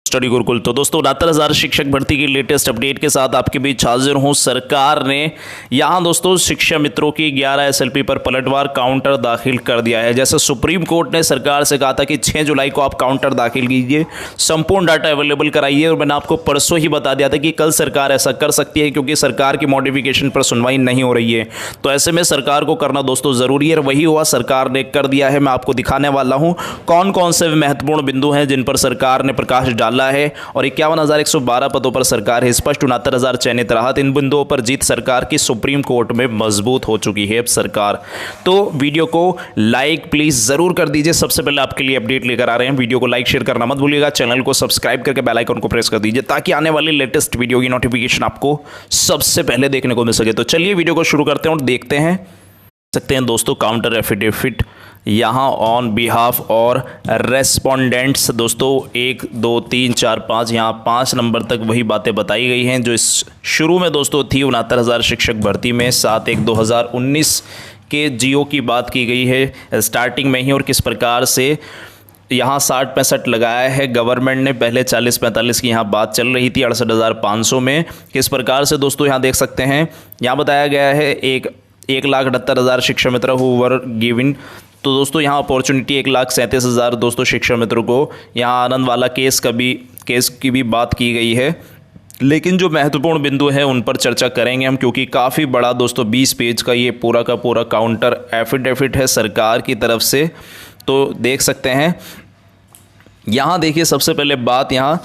Study Gurukul. तो दोस्तों 69,000 शिक्षक भर्ती की लेटेस्ट अपडेट के साथ आपके बीच हाजिर हूं। सरकार ने यहां दोस्तों शिक्षा मित्रों की 11 एसएलपी पर पलटवार काउंटर दाखिल कर दिया है। जैसे सुप्रीम कोर्ट ने सरकार से कहा था कि 6 जुलाई को आप काउंटर दाखिल कीजिए, संपूर्ण डाटा अवेलेबल कराइए, और मैंने आपको परसों ही बता दिया था कि कल सरकार ऐसा कर सकती है क्योंकि सरकार की मॉडिफिकेशन पर सुनवाई नहीं हो रही है। तो ऐसे में सरकार को करना दोस्तों ज़रूरी है, वही हुआ, सरकार ने कर दिया है। मैं आपको दिखाने वाला हूँ कौन कौन से महत्वपूर्ण बिंदु हैं जिन पर सरकार ने प्रकाश डाला है। और 51,112 पदों पर सरकार है स्पष्ट, 69,000 चयनित राहत। इन बिंदुओं पर जीत सरकार की सुप्रीम कोर्ट में मजबूत हो चुकी है अब सरकार। तो वीडियो को लाइक प्लीज जरूर कर दीजिए। सबसे पहले आपके लिए अपडेट लेकर आ रहे हैं, वीडियो को लाइक शेयर करना मत भूलिएगा, चैनल को सब्सक्राइब करके बेल आइकन को प्रेस कर दीजिए ताकि आने वाली लेटेस्ट वीडियो की नोटिफिकेशन आपको सबसे पहले देखने को मिल सके। तो चलिए वीडियो को शुरू करते हैं और देखते हैं। सकते हैं दोस्तों काउंटर एफिडेविट यहाँ ऑन बिहाफ और रेस्पोंडेंट्स दोस्तों 1 2 3 4 5 यहाँ 5 नंबर तक वही बातें बताई गई हैं जो इस शुरू में दोस्तों थी 69,000 शिक्षक भर्ती में 7/1/2019 के जीओ की बात की गई है स्टार्टिंग में ही, और किस प्रकार से यहाँ 60-65 लगाया है गवर्नमेंट ने। पहले 40-45 की यहाँ बात चल रही थी 68,500 में। किस प्रकार से दोस्तों यहाँ देख सकते हैं, यहाँ बताया गया है 1,78,000 शिक्षा मित्र हु वर गिवन। तो दोस्तों यहाँ अपॉर्चुनिटी 1,37,000 दोस्तों शिक्षा मित्रों को। यहाँ आनंद वाला केस की भी बात की गई है, लेकिन जो महत्वपूर्ण बिंदु है उन पर चर्चा करेंगे हम, क्योंकि काफ़ी बड़ा दोस्तों 20 पेज का ये पूरा का पूरा काउंटर एफिडेविट है सरकार की तरफ से। तो देख सकते हैं यहाँ देखिए, सबसे पहले बात यहाँ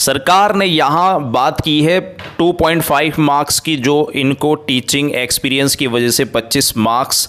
सरकार ने यहाँ बात की है 2.5 मार्क्स की, जो इनको टीचिंग एक्सपीरियंस की वजह से 25 मार्क्स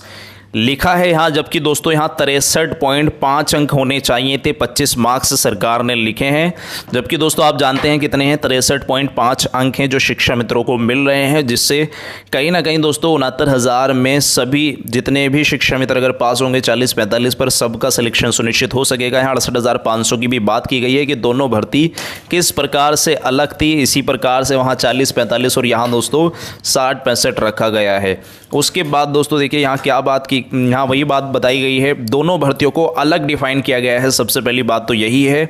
लिखा है यहाँ, जबकि दोस्तों यहाँ 63.5 अंक होने चाहिए थे, 25 मार्क्स सरकार ने लिखे हैं। जबकि दोस्तों आप जानते हैं कितने हैं, 63.5 अंक हैं जो शिक्षा मित्रों को मिल रहे हैं, जिससे कहीं ना कहीं दोस्तों 69,000 में सभी जितने भी शिक्षा मित्र अगर पास होंगे 40-45 पर सबका सिलेक्शन सुनिश्चित हो सकेगा। यहाँ 68,500 की भी बात की गई है कि दोनों भर्ती किस प्रकार से अलग थी, इसी प्रकार से वहाँ 40-45 और यहाँ दोस्तों 60-65 रखा गया है। उसके बाद दोस्तों देखिए यहाँ क्या बात की, यहाँ वही बात बताई गई है, दोनों भर्तियों को अलग डिफाइन किया गया है। सबसे पहली बात तो यही है,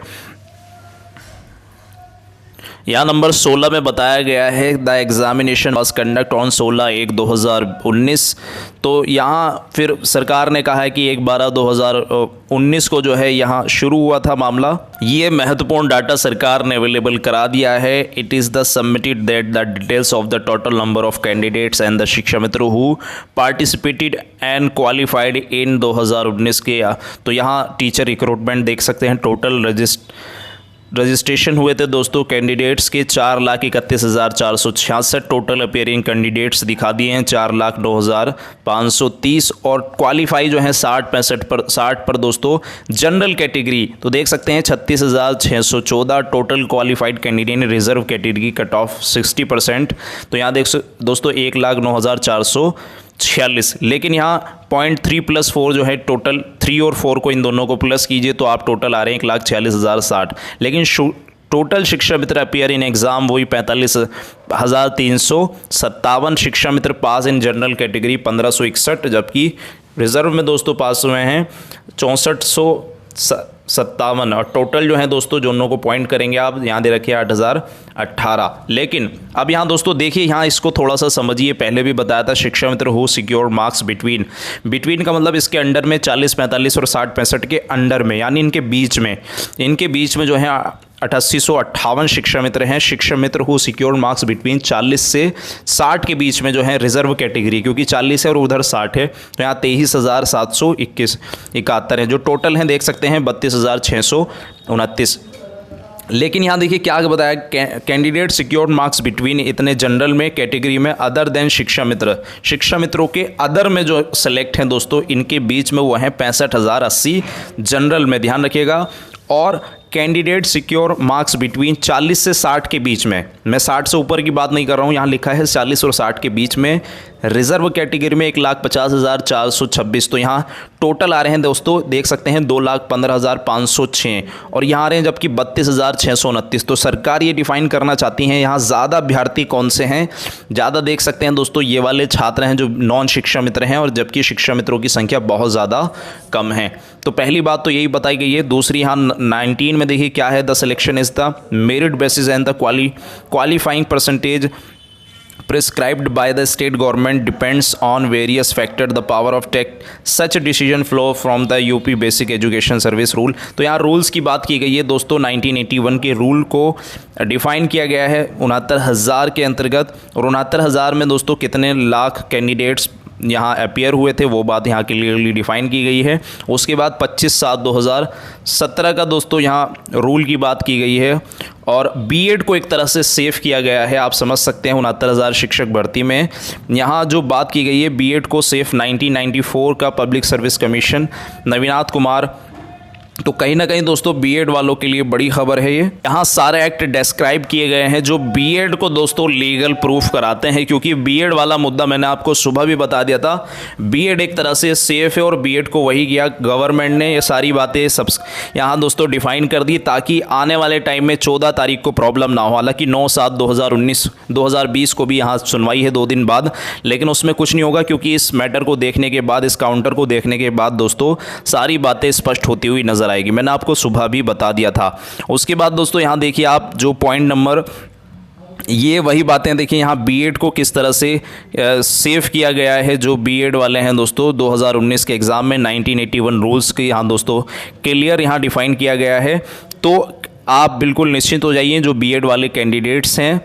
यहाँ नंबर 16 में बताया गया है the examination was conduct on 16/1/2019। तो यहाँ फिर सरकार ने कहा है कि 1/12/2019 को जो है यहाँ शुरू हुआ था मामला। ये महत्वपूर्ण डाटा सरकार ने अवेलेबल करा दिया है। It is the submitted that the details of the total number of candidates and the Shiksha Mitra who participated and qualified in 2019 के। तो यहाँ टीचर रिक्रूटमेंट देख सकते हैं, टोटल रजिस्ट्रेशन हुए थे दोस्तों कैंडिडेट्स के 4,31,466। टोटल अपेयरिंग कैंडिडेट्स दिखा दिए हैं 4,09,530, और क्वालिफाई जो है 60 पर दोस्तों जनरल कैटेगरी तो देख सकते हैं 36,614। Total qualified candidate reserve category cut off 60%। तो यहाँ देख दोस्तों 1,09,446। लेकिन यहाँ 0.3+4 जो है टोटल 3 और 4 को इन दोनों को प्लस कीजिए तो आप टोटल आ रहे हैं 1,46,060। लेकिन टोटल शिक्षा मित्र अपियर इन एग्जाम वही 45,357 शिक्षा मित्र पास इन जनरल कैटेगरी 1,561, जबकि रिजर्व में दोस्तों पास हुए हैं 6457। और टोटल जो है दोस्तों दोनों को पॉइंट करेंगे आप, यहाँ दे रखिए 8,018। लेकिन अब यहाँ दोस्तों देखिए, यहाँ इसको थोड़ा सा समझिए। पहले भी बताया था शिक्षा Mitra who secure marks between का मतलब इसके अंडर में 40-45 और 60-65 के अंडर में, यानी इनके बीच में जो है 8,858 शिक्षा मित्र हैं। शिक्षा Mitra who secure marks between 40 से 60 के बीच में जो है रिजर्व कैटेगरी, क्योंकि 40 है और उधर 60 है, तो यहाँ 23,771 है। जो टोटल हैं देख सकते हैं 32,629। लेकिन यहाँ देखिए क्या बताया, कैंडिडेट सिक्योर मार्क्स बिटवीन इतने जनरल में कैटेगरी में अदर देन शिक्षा मित्रों के अदर में जो सेलेक्ट हैं दोस्तों इनके बीच में वो हैं 65,080 जनरल में, ध्यान रखिएगा। और कैंडिडेट सिक्योर मार्क्स बिटवीन 40 से 60 के बीच में, मैं 60 से ऊपर की बात नहीं कर रहा हूँ, यहाँ लिखा है 40 और 60 के बीच में रिजर्व कैटेगरी में 1,50,426। तो यहाँ टोटल आ रहे हैं दोस्तों देख सकते हैं 2,15,506, और यहाँ आ रहे हैं जबकि 32,629। तो सरकार ये डिफाइन करना चाहती हैं यहाँ ज़्यादा अभ्यर्थी कौन से हैं। ज़्यादा देख सकते हैं दोस्तों ये वाले छात्र हैं जो नॉन शिक्षा मित्र हैं, और जबकि शिक्षा मित्रों की संख्या बहुत ज़्यादा कम है। तो पहली बात तो यही बताई गई है। दूसरी यहाँ 19 में देखिए क्या है, the selection is the merit basis and the qualifying percentage prescribed by the state government depends on various factors. The power of take such a decision flow from the UP Basic Education Service Rule। तो यहाँ rules की बात की गई है दोस्तों। 1981 के rule को डिफाइन किया गया है 69,000 के अंतर्गत, और 69,000 में दोस्तों कितने लाख कैंडिडेट्स यहाँ अपियर हुए थे वो बात यहाँ क्लियरली डिफाइन की गई है। उसके बाद 25/7/2017 का दोस्तों यहाँ रूल की बात की गई है, और बीएड को एक तरह से सेव किया गया है। आप समझ सकते हैं 69,000 शिक्षक भर्ती में यहाँ जो बात की गई है बीएड को सेफ 1994 का पब्लिक सर्विस कमीशन नवीनाथ कुमार। तो कहीं ना कहीं दोस्तों बीएड वालों के लिए बड़ी खबर है ये। यहाँ सारे एक्ट डिस्क्राइब किए गए हैं जो बीएड को दोस्तों लीगल प्रूफ कराते हैं, क्योंकि बीएड वाला मुद्दा मैंने आपको सुबह भी बता दिया था। बीएड एक तरह से सेफ है और बीएड को वही किया गवर्नमेंट ने, ये सारी बातें सब यहाँ दोस्तों डिफाइन कर दी ताकि आने वाले टाइम में 14 तारीख को प्रॉब्लम ना हो। हालांकि 9/7/2019 को भी यहाँ सुनवाई है 2 दिन बाद, लेकिन उसमें कुछ नहीं होगा क्योंकि इस मैटर को देखने के बाद, इस काउंटर को देखने के बाद दोस्तों सारी बातें स्पष्ट होती हुई नजर आएगी। मैंने आपको सुबह भी बता दिया था। उसके बाद दोस्तों यहाँ देखिए आप जो पॉइंट नंबर, ये वही बातें देखिए यहाँ बीएड को किस तरह से सेव किया गया है। जो बीएड वाले हैं दोस्तों 2019 के एग्ज़ाम में 1981 रूल्स के यहाँ दोस्तों क्लियर यहाँ डिफाइन किया गया है। तो आप बिल्कुल निश्चिंत हो जाइए जो बीएड वाले कैंडिडेट्स हैं।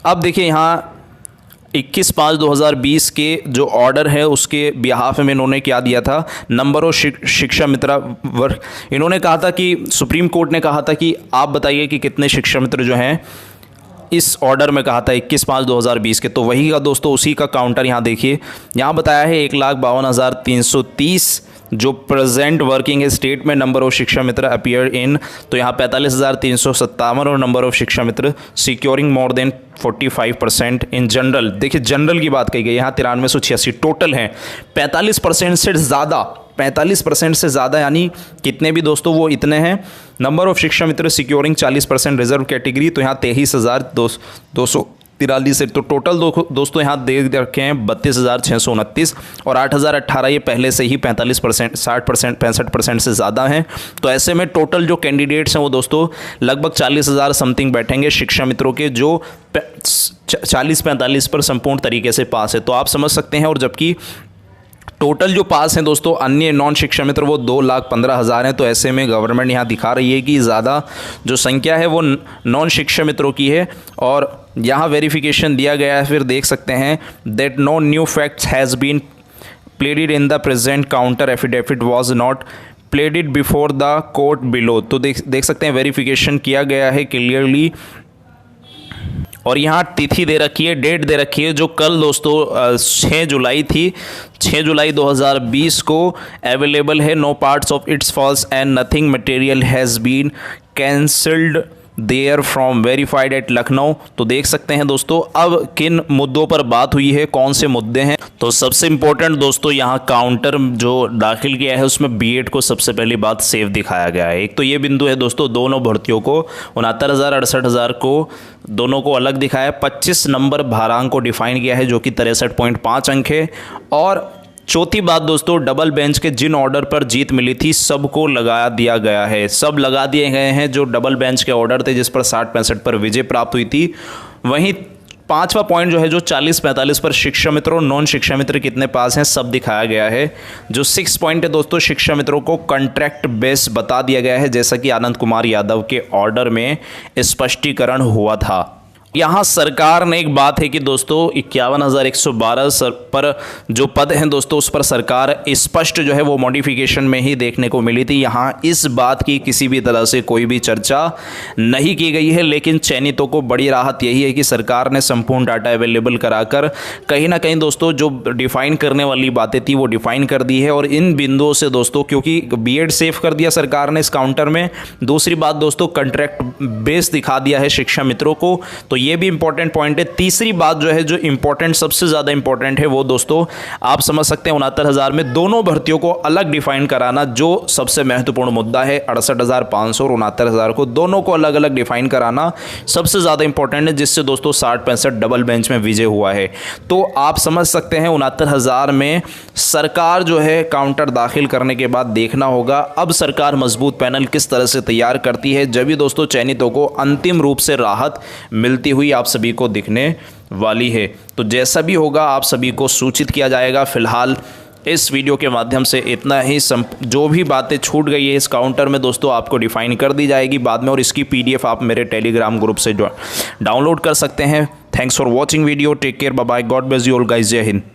अब देखिए यहाँ 21/5/2020 के जो ऑर्डर है उसके बिहाफ में इन्होंने क्या दिया था, नंबर ऑफ शिक्षा मित्र वर्ग। इन्होंने कहा था कि सुप्रीम कोर्ट ने कहा था कि आप बताइए कि कितने शिक्षा मित्र जो हैं, इस ऑर्डर में कहा था 21/5/2020 के। तो वही का दोस्तों उसी का काउंटर यहाँ देखिए, यहाँ बताया है 1,52,330 जो प्रेजेंट वर्किंग है स्टेट में number of Shiksha Mitra appear in, तो यहाँ 45,357, और number of Shiksha Mitra securing more than 45% in general. देखिए जनरल की बात कही गई, यहाँ 9386 टोटल हैं। 45% से ज़्यादा, 45% से ज़्यादा यानी कितने भी दोस्तों वो इतने हैं। Number of Shiksha Mitra securing 40% reserve category, तो यहाँ 23,243 है। तो टोटल दोस्तों यहाँ दे रखे हैं 32,629, और 8,018 ये पहले से ही 45%, 60%, 65% से ज़्यादा हैं। तो ऐसे में टोटल जो कैंडिडेट्स हैं वो दोस्तों लगभग 40,000 समथिंग बैठेंगे शिक्षा मित्रों के, जो 40-45 पर संपूर्ण तरीके से पास है। तो आप समझ सकते हैं। और जबकि टोटल जो पास हैं दोस्तों अन्य नॉन शिक्षा मित्र वो 2,15,000 हैं। तो ऐसे में गवर्नमेंट यहाँ दिखा रही है कि ज़्यादा जो संख्या है वो नॉन शिक्षा मित्रों की है। और यहाँ वेरिफिकेशन दिया गया है, फिर देख सकते हैं that no new facts has been pleaded in the present counter affidavit was not pleaded before the court below. तो देख सकते हैं वेरिफिकेशन किया गया है क्लियरली। और यहाँ तिथि दे रखी है, डेट दे रखी है, जो कल दोस्तों 6 जुलाई थी, 6 जुलाई 2020 को अवेलेबल है। No parts of it's false and nothing material has been cancelled there from verified at Lucknow. तो देख सकते हैं दोस्तों अब किन मुद्दों पर बात हुई है, कौन से मुद्दे हैं। तो सबसे इम्पोर्टेंट दोस्तों यहाँ काउंटर जो दाखिल किया है उसमें बीएड को सबसे पहली बात सेव दिखाया गया है। एक तो ये बिंदु है दोस्तों, दोनों भर्तियों को 69,000 68,000 को दोनों को अलग दिखाया। 25 नंबर भारांक को डिफाइन किया है जो कि 63.5 अंक है। और चौथी बात दोस्तों, डबल बेंच के जिन ऑर्डर पर जीत मिली थी सबको लगा दिया गया है, सब लगा दिए गए हैं जो डबल बेंच के ऑर्डर थे जिस पर 60-65 पर विजय प्राप्त हुई थी। वहीं 5वां पॉइंट जो है जो 40-45 पर शिक्षा मित्रों और नॉन शिक्षा मित्र कितने पास हैं सब दिखाया गया है। जो 6 पॉइंट है दोस्तों, शिक्षा मित्रों को कॉन्ट्रैक्ट बेस बता दिया गया है जैसा कि आनंद कुमार यादव के ऑर्डर में स्पष्टीकरण हुआ था। यहाँ सरकार ने एक बात है कि दोस्तों 51,112 पर जो पद हैं दोस्तों उस पर सरकार स्पष्ट जो है वो मॉडिफिकेशन में ही देखने को मिली थी। यहाँ इस बात की किसी भी तरह से कोई भी चर्चा नहीं की गई है, लेकिन चयनितों को बड़ी राहत यही है कि सरकार ने संपूर्ण डाटा अवेलेबल कराकर कहीं ना कहीं दोस्तों जो डिफाइन करने वाली बातें थी वो डिफाइन कर दी है। और इन बिंदुओं से दोस्तों क्योंकि बीएड सेव कर दिया सरकार ने इस काउंटर में, दूसरी बात दोस्तों कॉन्ट्रैक्ट बेस दिखा दिया है शिक्षा मित्रों को, तो ये भी इंपॉर्टेंट पॉइंट है। तीसरी बात जो है, जो इंपॉर्टेंट, सबसे ज़्यादा इंपॉर्टेंट है, वो दोस्तों आप समझ सकते हैं 69,000 में दोनों भर्तियों को अलग डिफाइन कराना, जो सबसे महत्वपूर्ण मुद्दा है। 68,500 और 69,000 को दोनों को अलग अलग डिफाइन कराना सबसे ज़्यादा इंपॉर्टेंट है, जिससे दोस्तों 60-65 डबल बेंच में विजय हुआ है। तो आप समझ सकते हैं 69,000 में सरकार जो है काउंटर दाखिल करने के बाद देखना होगा अब सरकार मजबूत पैनल किस तरह से तैयार करती है, जब भी दोस्तों चयनितों को अंतिम रूप से राहत मिलती हुई आप सभी को दिखने वाली है। तो जैसा भी होगा आप सभी को सूचित किया जाएगा। फिलहाल इस वीडियो के माध्यम से इतना ही। जो भी बातें छूट गई है इस काउंटर में दोस्तों आपको डिफाइन कर दी जाएगी बाद में, और इसकी PDF आप मेरे टेलीग्राम ग्रुप से डाउनलोड कर सकते हैं। Thanks for watching video. Take care, bye bye, God bless you all guys, जय हिंद।